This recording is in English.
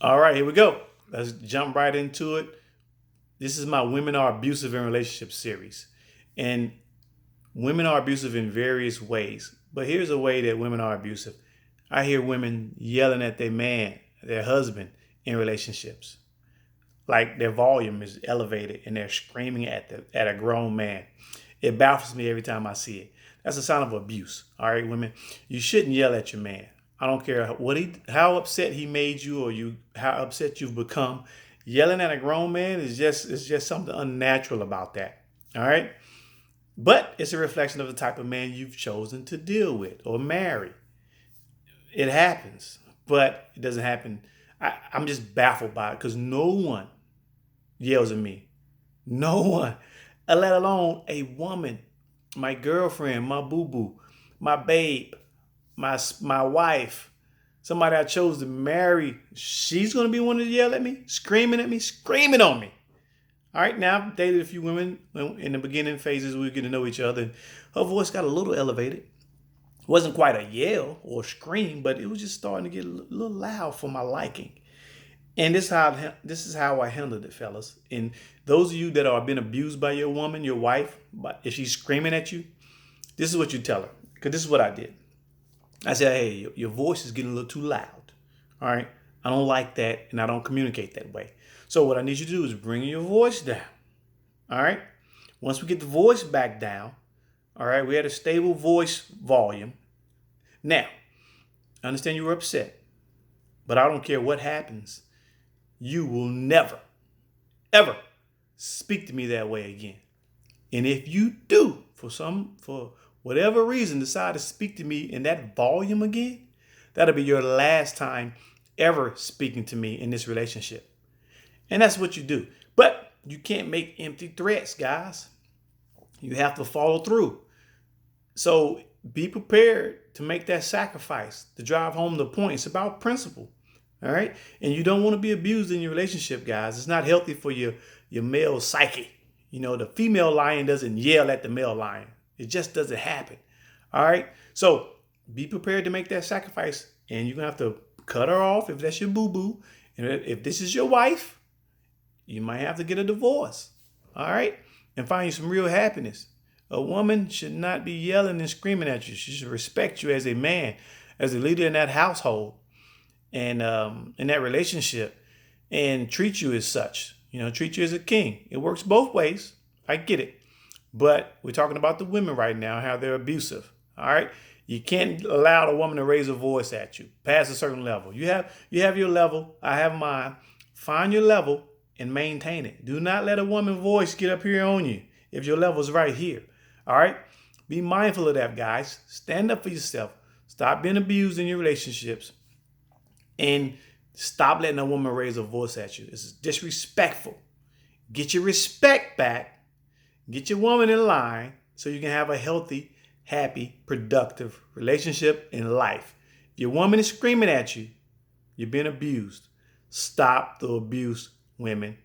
All right, here we go. Let's jump right into it. This is my Women Are Abusive in Relationships series. And women are abusive in various ways. But here's a way that women are abusive. I hear women yelling at their man, their husband in relationships. Like their volume is elevated and they're screaming at a grown man. It baffles me every time I see it. That's a sign of abuse. All right, women, you shouldn't yell at your man. I don't care how upset he made you or how upset you've become. Yelling at a grown man is just something unnatural about that. All right, but it's a reflection of the type of man you've chosen to deal with or marry. It happens, but it doesn't happen. I'm just baffled by it because no one yells at me. No one, let alone a woman, my girlfriend, my boo boo, my babe, my wife, somebody I chose to marry. She's gonna be one to yell at me, screaming on me. All right, now I've dated a few women in the beginning phases. We were getting to know each other, and her voice got a little elevated. It wasn't quite a yell or a scream, but it was just starting to get a little loud for my liking. And this is how I handled it, fellas. And those of you that are being abused by your woman, your wife, but if she's screaming at you, this is what you tell her. Because this is what I did. I said, hey, your voice is getting a little too loud. All right. I don't like that, and I don't communicate that way. So what I need you to do is bring your voice down. All right. Once we get the voice back down, all right, we had a stable voice volume. Now, I understand you were upset, but I don't care what happens. You will never, ever speak to me that way again. And if you do, for whatever reason, decide to speak to me in that volume again, that'll be your last time ever speaking to me in this relationship. And that's what you do. But you can't make empty threats, guys. You have to follow through. So be prepared to make that sacrifice to drive home the point. It's about principle. All right. And you don't want to be abused in your relationship, guys. It's not healthy for your male psyche. You know, the female lion doesn't yell at the male lion. It just doesn't happen. All right. So be prepared to make that sacrifice. And you're going to have to cut her off if that's your boo-boo. And if this is your wife, you might have to get a divorce. All right. And find you some real happiness. A woman should not be yelling and screaming at you. She should respect you as a man, as a leader in that household and in that relationship, and treat you as such. You know, treat you as a king. It works both ways. I get it. But we're talking about the women right now, how they're abusive. All right. You can't allow a woman to raise a voice at you past a certain level. You have your level. I have mine. Find your level and maintain it. Do not let a woman's voice get up here on you if your level is right here. All right. Be mindful of that, guys. Stand up for yourself. Stop being abused in your relationships. And stop letting a woman raise a voice at you. This is disrespectful. Get your respect back. Get your woman in line so you can have a healthy, happy, productive relationship in life. If your woman is screaming at you, you're being abused. Stop the abuse, women.